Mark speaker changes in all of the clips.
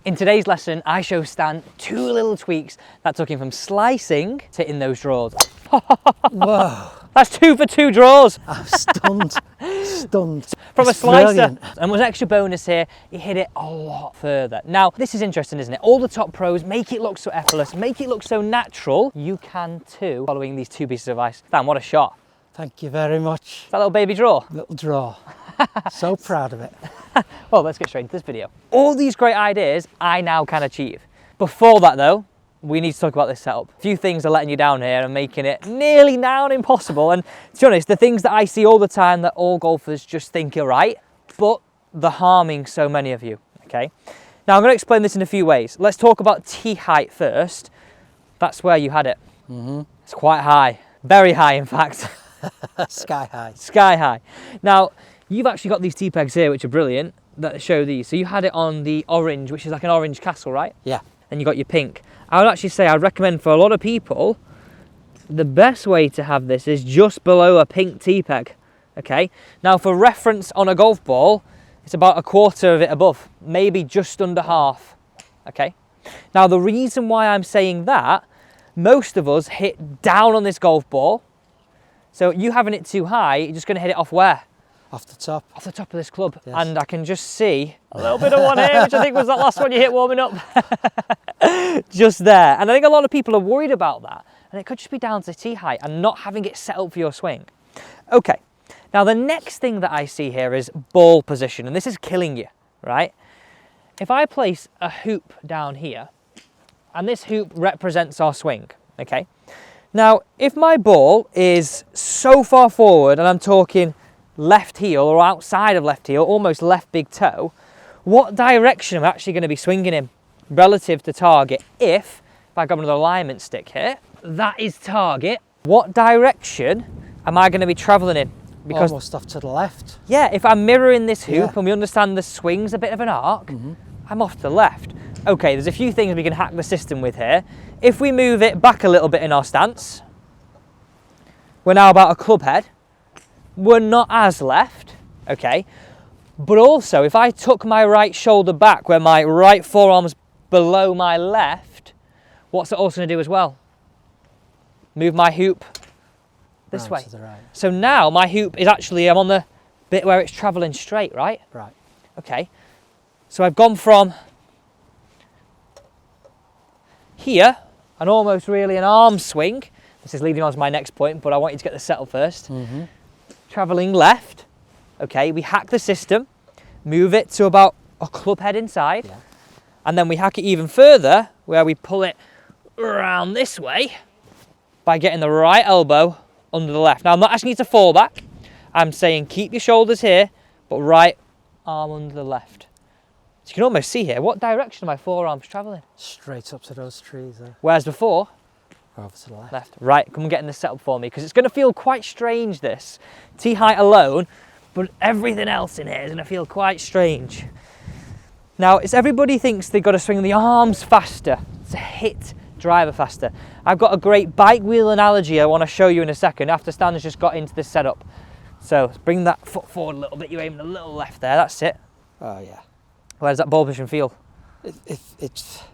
Speaker 1: In today's lesson, I show Stan 2 little tweaks that took him from slicing to hitting those draws.
Speaker 2: Whoa.
Speaker 1: That's 2 for 2 draws.
Speaker 2: I'm stunned, stunned.
Speaker 1: From
Speaker 2: That's
Speaker 1: a slicer.
Speaker 2: brilliant.
Speaker 1: And was an extra bonus here, he hit it a lot further. Now, this is interesting, isn't it? All the top pros make it look so effortless, make it look so natural. You can too, following these 2 pieces of advice. Stan, what a shot.
Speaker 2: Thank you very much.
Speaker 1: That little baby draw.
Speaker 2: Little draw. So proud of it.
Speaker 1: Well, let's get straight into this video. All these great ideas I now can achieve. Before that though, we need to talk about this setup. A few things are letting you down here and making it nearly now impossible. And to be honest, the things that I see all the time that all golfers just think are right, but they're harming so many of you, okay? Now I'm going to explain this in a few ways. Let's talk about tee height first. That's where you had it. It's quite high, very high in fact.
Speaker 2: Sky high.
Speaker 1: Sky high. Now, you've actually got these tee pegs here, which are brilliant, that show these. So you had it on the orange, which is like an orange castle, right?
Speaker 2: Yeah.
Speaker 1: And you got your pink. I would actually say I'd recommend for a lot of people, the best way to have this is just below a pink tee peg, okay? Now, for reference on a golf ball, it's about 1/4 of it above, maybe just under half, okay? Now, the reason why I'm saying that, most of us hit down on this golf ball. So you having it too high, you're just going to hit it off where?
Speaker 2: Off the top.
Speaker 1: Off the top of this club.
Speaker 2: Yes.
Speaker 1: And I can just see a little bit of one here, which I think was that last one you hit warming up. Just there. And I think a lot of people are worried about that. And it could just be down to tee height and not having it set up for your swing. Okay, now the next thing that I see here is ball position. And this is killing you, right? If I place a hoop down here, and this hoop represents our swing, okay? Now, if my ball is so far forward, and I'm talking left heel or outside of left heel, almost left big toe, what direction am I actually going to be swinging in relative to target? If I grab another alignment stick here, that is target. What direction am I going to be traveling in? Because
Speaker 2: almost off to the left.
Speaker 1: yeah, if I'm mirroring this hoop
Speaker 2: Yeah.
Speaker 1: and we understand the swing's a bit of an arc, I'm off to the left. Okay, there's a few things we can hack the system with here. If we move it back a little bit in our stance, we're now about a club head. We're not as left, okay? But also, if I took my right shoulder back where my right forearm's below my left, what's it also going to do as well? Move my hoop this
Speaker 2: Round
Speaker 1: way.
Speaker 2: to the right.
Speaker 1: So now my hoop is actually, I'm on the bit where it's traveling straight, right?
Speaker 2: Right.
Speaker 1: Okay. So I've gone from here, and almost really an arm swing. This is leading on to my next point, but I want you to get the settle first. Traveling left, okay, we hack the system, move it to about a club head inside,
Speaker 2: Yeah.
Speaker 1: and then we hack it even further, where we pull it around this way by getting the right elbow under the left. Now, I'm not asking you to fall back. I'm saying keep your shoulders here, but right arm under the left. So you can almost see here, what direction are my forearms traveling?
Speaker 2: Straight up to those trees there.
Speaker 1: Whereas before,
Speaker 2: Over to the left.
Speaker 1: left. Right, come and get in this setup for me, because it's going to feel quite strange, this. Tee height alone, but everything else in here is going to feel quite strange. Now, it's everybody thinks they've got to swing the arms faster to hit driver faster. I've got a great bike wheel analogy I want to show you in a second after Stan has just got into this setup. So bring that foot forward a little bit, you're aiming a little left there, that's it.
Speaker 2: Oh yeah.
Speaker 1: Where does that ball position feel?
Speaker 2: It's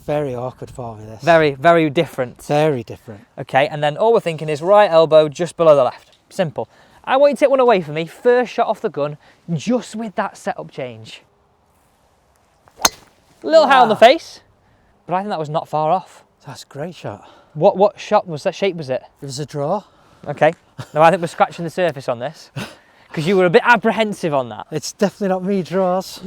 Speaker 2: very awkward for me, this.
Speaker 1: Very, very different.
Speaker 2: Very different.
Speaker 1: Okay, and then all we're thinking is right elbow just below the left. Simple. I want you to take one away from me. First shot off the gun, just with that setup change. A little high on the face, but I think that was not far off.
Speaker 2: That's a great shot.
Speaker 1: What shot was that? Shape was it?
Speaker 2: It was a draw.
Speaker 1: Okay. Now I think we're scratching the surface on this, because you were a bit apprehensive on that.
Speaker 2: It's definitely not me draws.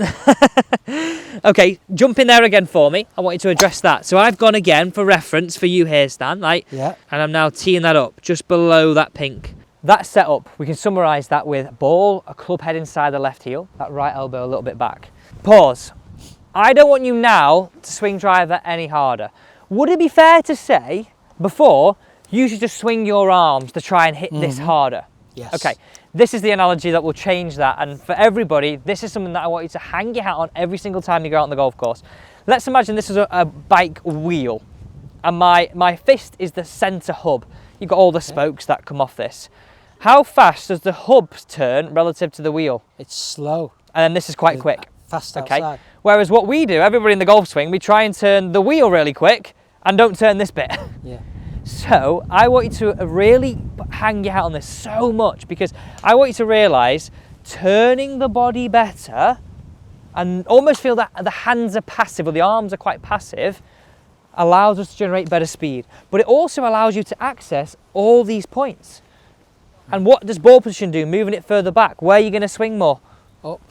Speaker 1: Okay, jump in there again for me. I want you to address that. So I've gone again for reference for you here, Stan, right?
Speaker 2: Yeah.
Speaker 1: And I'm now teeing that up just below that pink. That setup, we can summarise that with ball, a club head inside the left heel, that right elbow a little bit back. Pause. I don't want you now to swing driver any harder. Would it be fair to say, before, you should just swing your arms to try and hit this harder?
Speaker 2: Yes.
Speaker 1: Okay, this is the analogy that will change that, and for everybody, this is something that I want you to hang your hat on every single time you go out on the golf course. Let's imagine this is a bike wheel, and my fist is the centre hub. You've got all the spokes that come off this. How fast does the hub turn relative to the wheel?
Speaker 2: It's slow.
Speaker 1: And then this is quite quick.
Speaker 2: fast
Speaker 1: Okay.
Speaker 2: outside.
Speaker 1: Whereas what we do, everybody in the golf swing, we try and turn the wheel really quick and don't turn this bit.
Speaker 2: Yeah.
Speaker 1: So I want you to really hang your hat on this so much, because I want you to realise turning the body better and almost feel that the hands are passive, or the arms are quite passive, allows us to generate better speed. But it also allows you to access all these points. And what does ball position do? Moving it further back. Where are you going to swing more?
Speaker 2: Up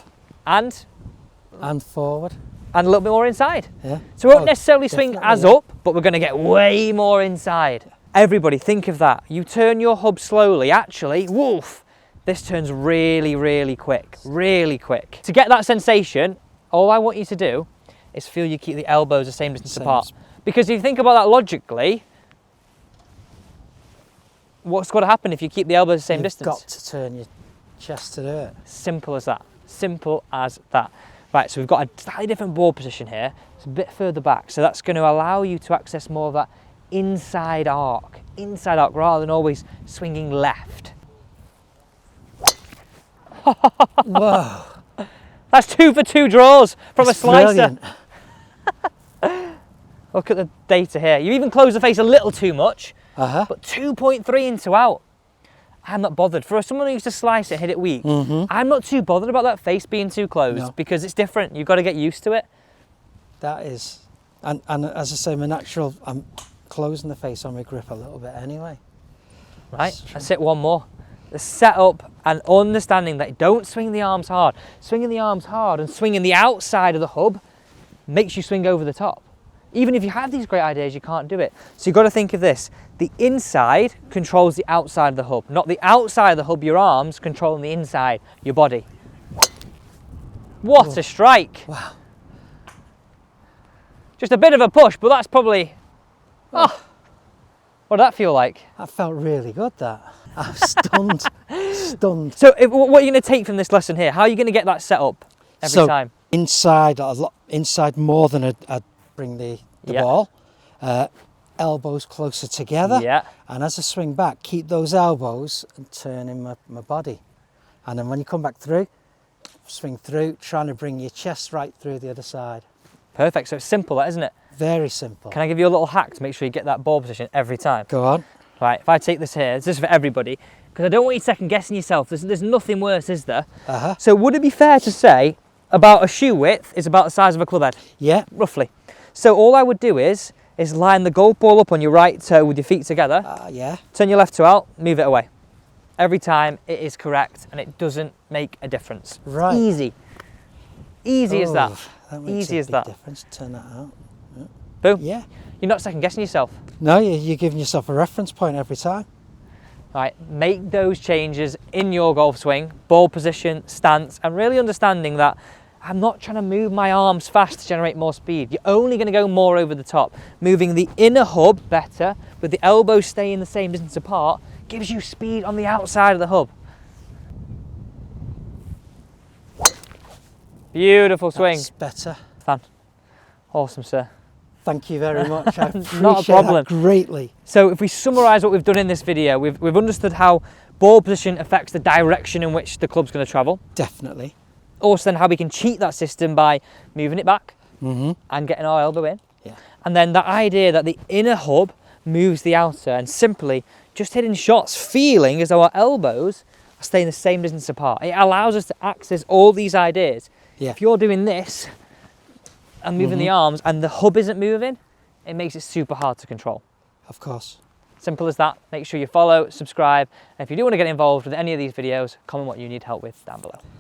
Speaker 1: And
Speaker 2: forward.
Speaker 1: a little bit more inside.
Speaker 2: Yeah.
Speaker 1: So we won't
Speaker 2: Oh,
Speaker 1: necessarily swing
Speaker 2: definitely,
Speaker 1: as
Speaker 2: yeah.
Speaker 1: up, but we're going to get way more inside. Everybody, think of that. You turn your hub slowly. Actually, woof, this turns really, really quick. Really quick. To get that sensation, all I want you to do is feel you keep the elbows the same distance apart. Because if you think about that logically, what's going to happen if you keep the elbows the same distance?
Speaker 2: You've got to turn your chest to do it.
Speaker 1: Simple as that. Simple as that. Right, so we've got a slightly different ball position here. It's a bit further back. So that's going to allow you to access more of that inside arc rather than always swinging left.
Speaker 2: Whoa.
Speaker 1: That's 2 for 2 draws from
Speaker 2: That's
Speaker 1: a slicer.
Speaker 2: brilliant.
Speaker 1: Look at the data here. You even close the face a little too much,
Speaker 2: Uh-huh.
Speaker 1: but 2.3 into out. I'm not bothered. For someone who used to slice it, hit it weak, I'm not too bothered about that face being too closed,
Speaker 2: No.
Speaker 1: because it's different. You've got to get used to it.
Speaker 2: That is, and as I say, my natural, I'm closing the face on my grip a little bit anyway.
Speaker 1: Right, let's hit one more. The setup and understanding that don't swing the arms hard. Swinging the arms hard and swinging the outside of the hub makes you swing over the top. Even if you have these great ideas, you can't do it. So you've got to think of this. The inside controls the outside of the hub, not the outside of the hub, your arms controlling the inside, your body. What a strike.
Speaker 2: Wow.
Speaker 1: Just a bit of a push, but that's probably, oh, what did that feel like?
Speaker 2: That felt really good, that. I'm stunned, stunned.
Speaker 1: So what are you going to take from this lesson here? How are you going to get that set up every time?
Speaker 2: Inside, inside more than I'd bring the
Speaker 1: Yeah.
Speaker 2: ball. Elbows closer together.
Speaker 1: Yeah.
Speaker 2: And as I swing back, keep those elbows and turn in my body. And then when you come back through, swing through, trying to bring your chest right through the other side.
Speaker 1: Perfect, so it's simple, that, isn't it?
Speaker 2: Very simple.
Speaker 1: Can I give you a little hack to make sure you get that ball position every time?
Speaker 2: Go on.
Speaker 1: Right, if I take this here, this is for everybody, because I don't want you second guessing yourself. There's nothing worse, is there?
Speaker 2: Uh-huh.
Speaker 1: So would it be fair to say about a shoe width is about the size of a club head?
Speaker 2: Yeah.
Speaker 1: Roughly. So all I would do is line the golf ball up on your right toe with your feet together,
Speaker 2: Yeah.
Speaker 1: turn your left toe out, move it away. Every time it is correct and it doesn't make a difference.
Speaker 2: Right.
Speaker 1: Easy. Easy as that.
Speaker 2: That makes
Speaker 1: Easy
Speaker 2: a
Speaker 1: as
Speaker 2: big
Speaker 1: that.
Speaker 2: difference. Turn that out.
Speaker 1: Boom.
Speaker 2: Yeah.
Speaker 1: You're not second guessing yourself.
Speaker 2: No, you're giving yourself a reference point every time.
Speaker 1: Right, make those changes in your golf swing, ball position, stance, and really understanding that I'm not trying to move my arms fast to generate more speed. You're only going to go more over the top. Moving the inner hub better, with the elbows staying the same distance apart, gives you speed on the outside of the hub. Beautiful swing.
Speaker 2: That's better.
Speaker 1: Fan. Awesome, sir.
Speaker 2: Thank you very much. I appreciate
Speaker 1: Not a problem.
Speaker 2: that greatly.
Speaker 1: So if we summarise what we've done in this video, we've understood how ball position affects the direction in which the club's going to travel.
Speaker 2: Definitely.
Speaker 1: Also then how we can cheat that system by moving it back and getting our elbow in.
Speaker 2: Yeah.
Speaker 1: And then that idea that the inner hub moves the outer, and simply just hitting shots, feeling as though our elbows are staying the same distance apart. It allows us to access all these ideas.
Speaker 2: Yeah.
Speaker 1: If you're doing this and moving the arms and the hub isn't moving, it makes it super hard to control.
Speaker 2: Of course.
Speaker 1: Simple as that. Make sure you follow, subscribe, and if you do want to get involved with any of these videos, comment what you need help with down below.